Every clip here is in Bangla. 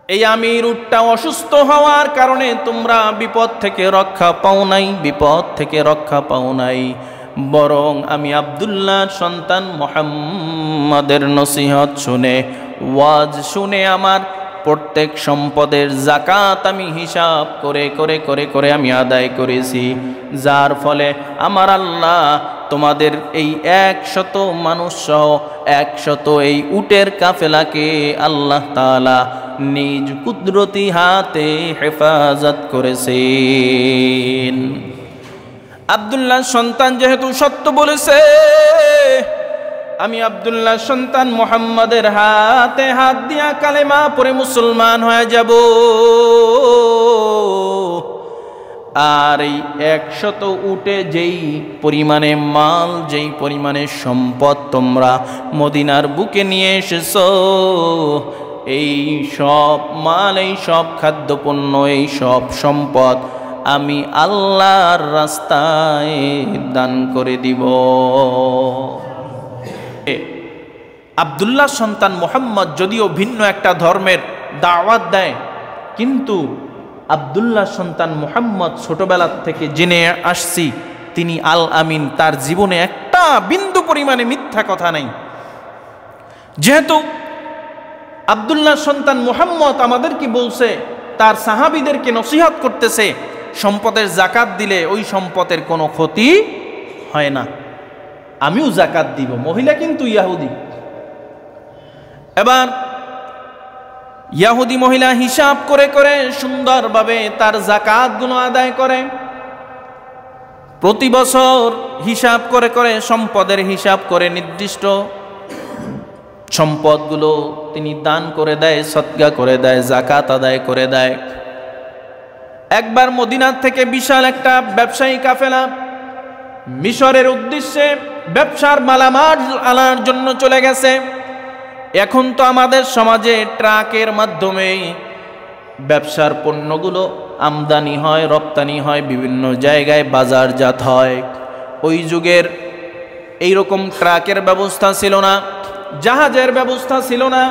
এই আমির উটটা অসুস্থ হওয়ার কারণে তোমরা বিপদ থেকে রক্ষা পাও নাই, বিপদ থেকে রক্ষা পাও নাই, বরং আমি আব্দুল্লাহ সন্তান মুহাম্মাদের নসিহত শুনে, ওয়াজ শুনে আমার প্রত্যেক সম্পদের জাকাত আমি হিসাব করে করে করে করে আমি আদায় করেছি, যার ফলে আমার আল্লাহ তোমাদের এই 100 মানুষ সহ 100 এই উটের কাফেলাকে আল্লাহ তাআলা নিজ কুদরতি হাতে হেফাজত করেছেন। আব্দুল্লাহ সন্তান যেহেতু সত্য বলেছে, আমি আব্দুল্লাহ সন্তান মুহাম্মাদের হাতে হাত দিয়া কালেমা পড়ে মুসলমান হয়ে যাব। আর এই 100 উটে যেই পরিমাণে মাল, যেই পরিমাণে সম্পদ তোমরা মদিনার বুকে নিয়ে এসেছো, এই সব মাল, এই সব খাদ্যপণ্য, এই সব সম্পদ আমি আল্লাহর রাস্তায় দান করে দিব। আব্দুল্লাহ সন্তান মুহাম্মদ যদিও ভিন্ন একটা ধর্মের দাওয়াত দেয়, কিন্তু আব্দুল্লাহ সন্তান মুহাম্মদ ছোটবেলা থেকে জেনে আসছি তিনি আল আমিন, তার জীবনে একটা বিন্দু পরিমাণে মিথ্যা কথা নেই। যেহেতু আব্দুল্লাহ সন্তান মুহাম্মদ আমাদেরকে বলছে, তার সাহাবীদেরকে নসিহত করতেছে, সম্পদের জাকাত দিলে ওই সম্পদের কোনো ক্ষতি হয় না, আমিও জাকাত দিব। মহিলা কিন্তু ইয়াহুদি। এবার ইয়াহুদি মহিলা হিসাব করে করে সুন্দরভাবে তার জাকাতগুলো আদায় করে, প্রতি বছর হিসাব করে করে সম্পদের হিসাব করে নির্দিষ্ট সম্পদগুলো তিনি দান করে দেয়, সদকা করে দেয়, জাকাত আদায় করে দেয়। একবার মদিনা থেকে বিশাল একটা ব্যবসায়ী কাফেলা মিশরের উদ্দেশ্যে ব্যবসার মালামাল আনার জন্য চলে গেছে। এখন তো আমাদের সমাজে ট্রাকের মাধ্যমে ব্যবসার পণ্যগুলো আমদানি হয়, রপ্তানি হয়, বিভিন্ন জায়গায় বাজারজাত হয়। ওই যুগের এইরকম ট্রাকের ব্যবস্থা ছিল না, জাহাজের ব্যবস্থা ছিল না,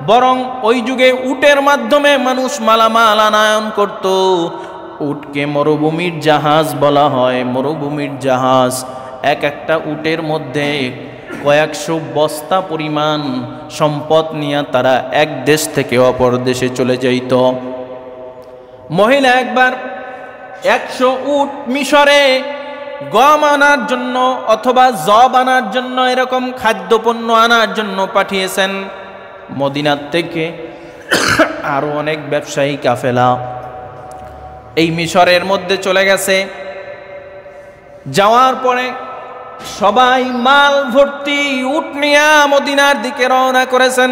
বরং ওই যুগে উটের মাধ্যমে মানুষ মালামাল আনায়ন করত। উটকে মরুভূমির জাহাজ বলা হয়। মরুভূমির জাহাজ, এক একটা উটের মধ্যে কয়েকশো বস্তা পরিমাণ সম্পদ নিয়ে তারা এক দেশ থেকে অপর দেশে চলে যাইত। মহিলা একবার 100 উট মিশরে গম আনার জন্য অথবা জব আনার জন্য, এরকম খাদ্যপণ্য আনার জন্য পাঠিয়েছেন। মদিনার থেকে আরো অনেক ব্যবসায়ী কাফেলা এই মিশরের মধ্যে চলে গেছে। যাওয়ার পরে সবাই মাল ভর্তি উট নিয়ে মদিনার দিকে রওনা করেছেন।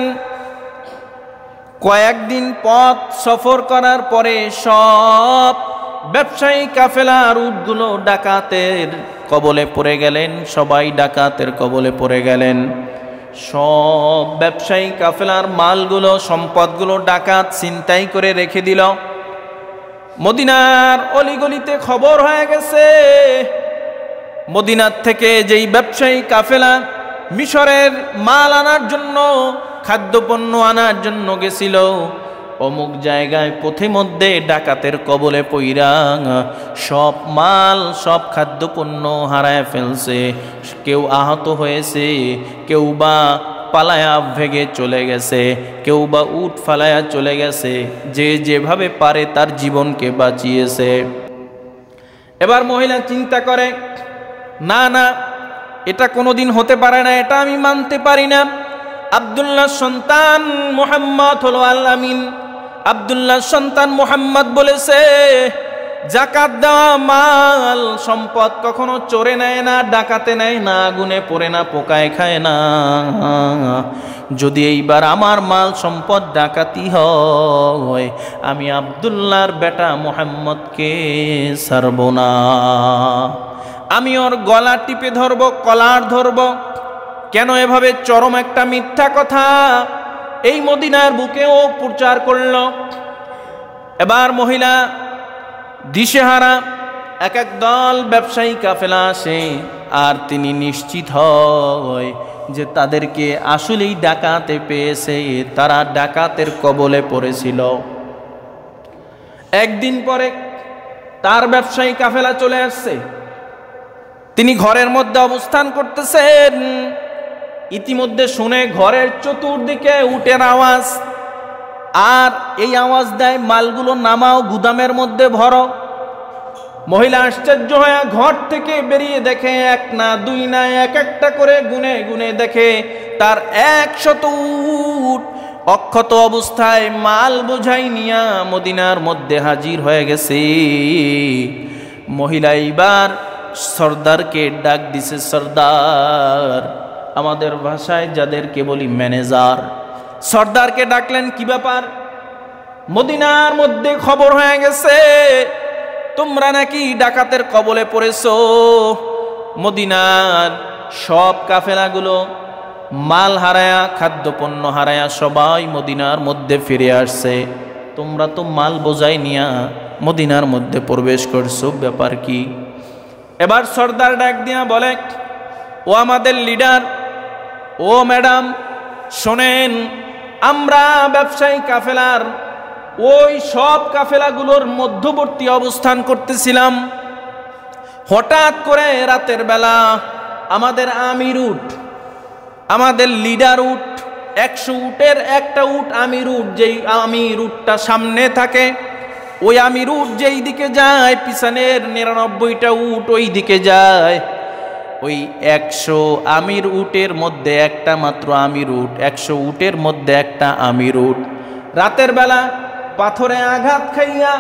কয়েকদিন পথ সফর করার পরে সব ব্যবসায়ী কাফেলার উটগুলো ডাকাতের কবলে পড়ে গেলেন। সবাই ডাকাতের কবলে পড়ে গেলেন। সব ব্যবসায়ী কাফেলার মালগুলো, সম্পদগুলো ডাকাত ছিনতাই করে রেখে দিল। মদিনার অলিগলিতে খবর হয়ে গেছে, মদিনার থেকে যেই ব্যবসায়ী কাফেলা মিশরের মাল আনার জন্য, খাদ্যপণ্য আনার জন্য গেছিল, অমুক জায়গায় পথে মধ্যে ডাকাতের কবলে পইরা সব মাল, সব খাদ্যপণ্য হারায় ফেলছে। কেউ আহত হয়েছে, কেউ বা পালায়া ভেগে চলে গেছে, কেউ বা উট ফালায়া চলে গেছে। যে যেভাবে পারে তার জীবনকে বাঁচিয়েছে। এবার মহিলা চিন্তা করে, না না, এটা কোনোদিন হতে পারে না, এটা আমি মানতে পারি না। আব্দুল্লাহ সন্তান মুহাম্মদ হলো আল আমিন। আব্দুল্লাহ সন্তান মুহাম্মদ বলেছে, জাকাত দেওয়া মাল সম্পদ কখনো চোরে নেয় না, ডাকাতে নেয় না, আগুনে পড়ে না, পোকায় খায় না। যদি এইবার আমার মাল সম্পদ ডাকাতি হয়, আমি আব্দুল্লাহর বেটা মুহাম্মদকে ছাড়ব না। আমি ওর গলা টিপে ধরব, কলার ধরব। কেন এভাবে চরম একটা মিথ্যা কথা এই মদিনার বুকেও প্রচার করল। এবার মহিলা দিশেহারা, এক এক দল ব্যবসায়ী কাফেলা আসে, আর তিনি নিশ্চিত হয় যে তাদেরকে আসলেই ডাকাতে পেয়েছে, তারা ডাকাতের কবলে পড়েছিল। একদিন পরে তার ব্যবসায়ী কাফেলা চলে আসছে, তিনি ঘরের মধ্যে অবস্থান করতেছেন। ইতিমধ্যে শুনে ঘরের চতুর্দিকে উটের আওয়াজ, আর এই আওয়াজ দেয় মালগুলো নামাও, গুদামের মধ্যে ভরো। মহিলা আশ্চর্য হয়ে ঘর থেকে বেরিয়ে দেখে এক না দুই না এক একটা করে গুনে গুনে দেখে তার 100 উট অক্ষত অবস্থায় মাল বোঝাই নিয়া মদিনার মধ্যে হাজির হয়ে গেছে। মহিলা এইবার সর্দারকে ডাক দিছে। সর্দার, আমাদের ভাষায় যাদেরকে বলি ম্যানেজার, সর্দারকে ডাকলেন। কি ব্যাপার? মদিনার মধ্যে খবর হয়ে গেছে তোমরা নাকি ডাকাতের কবলে পড়েছো। মদিনার সব কাফেলাগুলো মাল হারায়া, খাদ্যপণ্য হারায়া সবাই মদিনার মধ্যে ফিরে আসছে, তোমরা তো মাল বোঝাই নিয়া মদিনার মধ্যে প্রবেশ করছো, ব্যাপার কি? এবার সর্দার ডাক দিয়া বলে, ও আমাদের লিডার, ও ম্যাডাম শোনেন, আমরা ব্যবসায়ী কাফেলার ওই সব কাফেলাগুলোর মধ্যবর্তী অবস্থান করতেছিলাম। হঠাৎ করে রাতের বেলা আমাদের আমির উট, আমাদের লিডার উট, 100 উটের একটা উট আমির উট, যেই আমির উটটা সামনে থাকে ওই আমির উট যেই দিকে যায় পিছনের 99টা উট ওই দিকে যায়। ওই 100 আমির উটের মধ্যে একটা মাত্র আমির উট, 100 উটের মধ্যে একটা আমির উট রাতের বেলা পাথরে আঘাত খাইয়া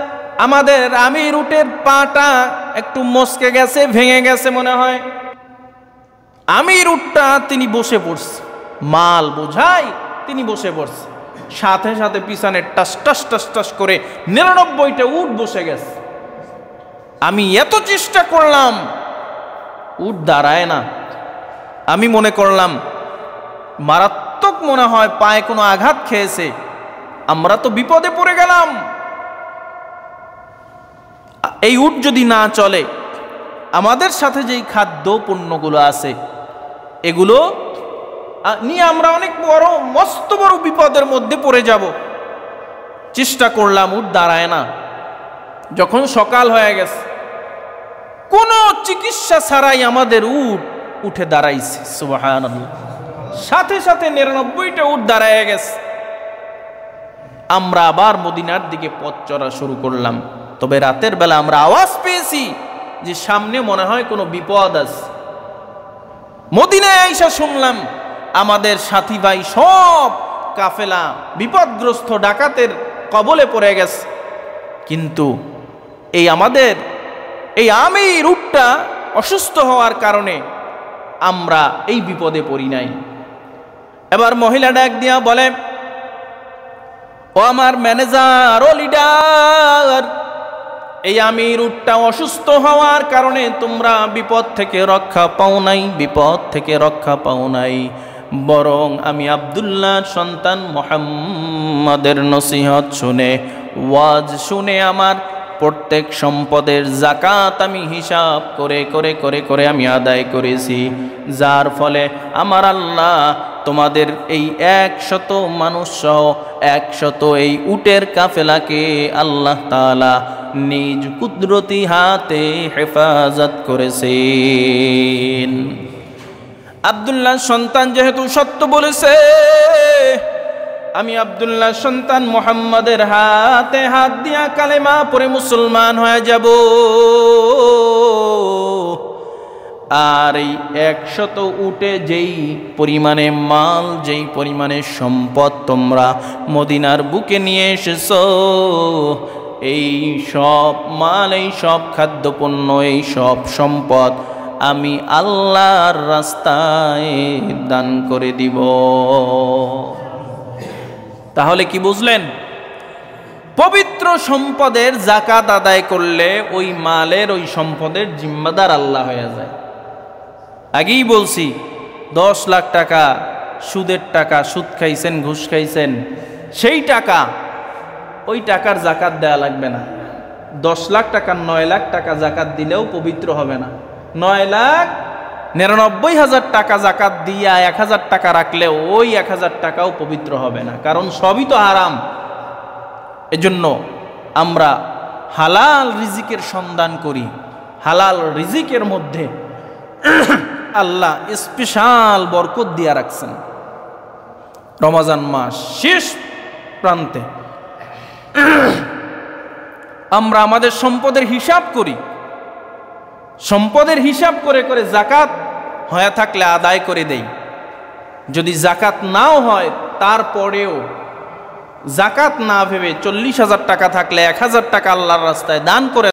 আমাদের আমির উটের পাটা একটু মস্কে গেছে, ভেঙে গেছে মনে হয়। আমির উটটা তিনি বসে পড়ছে, মাল বোঝাই তিনি বসে পড়ছে, সাথে সাথে পিছনে টাস টাস টাস টাস করে 99টা উট বসে গেছে। আমি এত চেষ্টা করলাম, উট দাঁড়ায় না। আমি মনে করলাম মারাত্মক মনে হয় পায়ে কোনো আঘাত খেয়েছে, আমরা তো বিপদে পড়ে গেলাম। এই উট যদি না চলে, আমাদের সাথে যেই খাদ্য পণ্যগুলো আছে এগুলো নিয়ে আমরা অনেক বড় মস্ত বড় বিপদের মধ্যে পড়ে যাব। চেষ্টা করলাম, উট দাঁড়ায় না। যখন সকাল হয়ে গেছে, কোনো চিকিৎসা ছাড়াই আমাদের উট উঠে দাঁড়াইছে। সুবহানাল্লাহ, সাথে সাথে 99টা উট দাঁড়ায় গেছে। আমরা আবার মদিনার দিকে পথ চলা শুরু করলাম। তবে রাতের বেলা আমরা আওয়াজ পেয়েছি যে সামনে মনে হয় কোনো বিপদ আছে। মদিনায় আইসা শুনলাম আমাদের সাথী ভাই সব কাফেলা বিপদগ্রস্ত, ডাকাতের কবলে পড়ে গেছে। কিন্তু এই আমাদের এই আমির উটটা অসুস্থ হওয়ার কারণে আমরা এই বিপদে পড়ি নাই। এবার মহিলা ডাক দিয়া বলে, ও আমার ম্যানেজার, ও লিডার, এই আমির উটটা অসুস্থ হওয়ার কারণে তোমরা বিপদ থেকে রক্ষা পাও নাই, বিপদ থেকে রক্ষা পাও নাই। বরং আমি আব্দুল্লাহ সন্তান মুহাম্মাদের নসিহত শুনে, ওয়াজ শুনে আমার প্রত্যেক সম্পদের জাকাত আমি হিসাব করে করে করে করে আমি আদায় করেছি, যার ফলে আমার আল্লাহ তোমাদের এই 100 মানুষ সহ 100 এই উটের কাফেলাকে আল্লাহ তাআলা নিজ কুদরতি হাতে হেফাজত করেছেন। আব্দুল্লাহ সন্তান যেহেতু সত্য বলেছে, আমি আব্দুল্লাহ সন্তান মুহাম্মাদের হাতে হাত দিয়া কালেমা পড়ে মুসলমান হয়ে যাব। আর এই 100 উটে যেই পরিমাণে মাল, যেই পরিমাণে সম্পদ তোমরা মদিনার বুকে নিয়ে এসেছো, এই সব মাল, এই সব খাদ্যপণ্য, এই সব সম্পদ আমি আল্লাহর রাস্তায় দান করে দিব। তাহলে কি বুঝলেন? পবিত্র সম্পদের যাকাত আদায় করলে ওই মালের, ওই সম্পদের জিম্মাদার আল্লাহ হয়ে যায়। আগেই বলছি, 10 লাখ টাকা সুদের টাকা, সুদ খাইছেন, ঘুষ খাইছেন, সেই টাকা, ওই টাকার যাকাত দেয়া লাগবে না। 10 লাখ টাকা 9 লাখ টাকা যাকাত দিলেও পবিত্র হবে না। 9 লাখ 99,000 টাকা জাকাত দিয়া 1,000 টাকা রাখলে ওই 1,000 টাকাও পবিত্র হবে না, কারণ সবই তো হারাম। এজন্য আমরা হালাল রিজিকের সন্ধান করি। হালাল রিজিকের মধ্যে আল্লাহ স্পেশাল বরকত দিয়া রাখছেন। রমজান মাস শেষ প্রান্তে আমরা আমাদের সম্পদের হিসাব করি, সম্পদের হিসাব করে করে জাকাত হয়ে থাকলে আদায় করে দেই। যদি জাকাত নাও হয় তারপরেও জাকাত না ভেবে 40,000 টাকা থাকলে 1,000 টাকা আল্লাহর রাস্তায় দান করে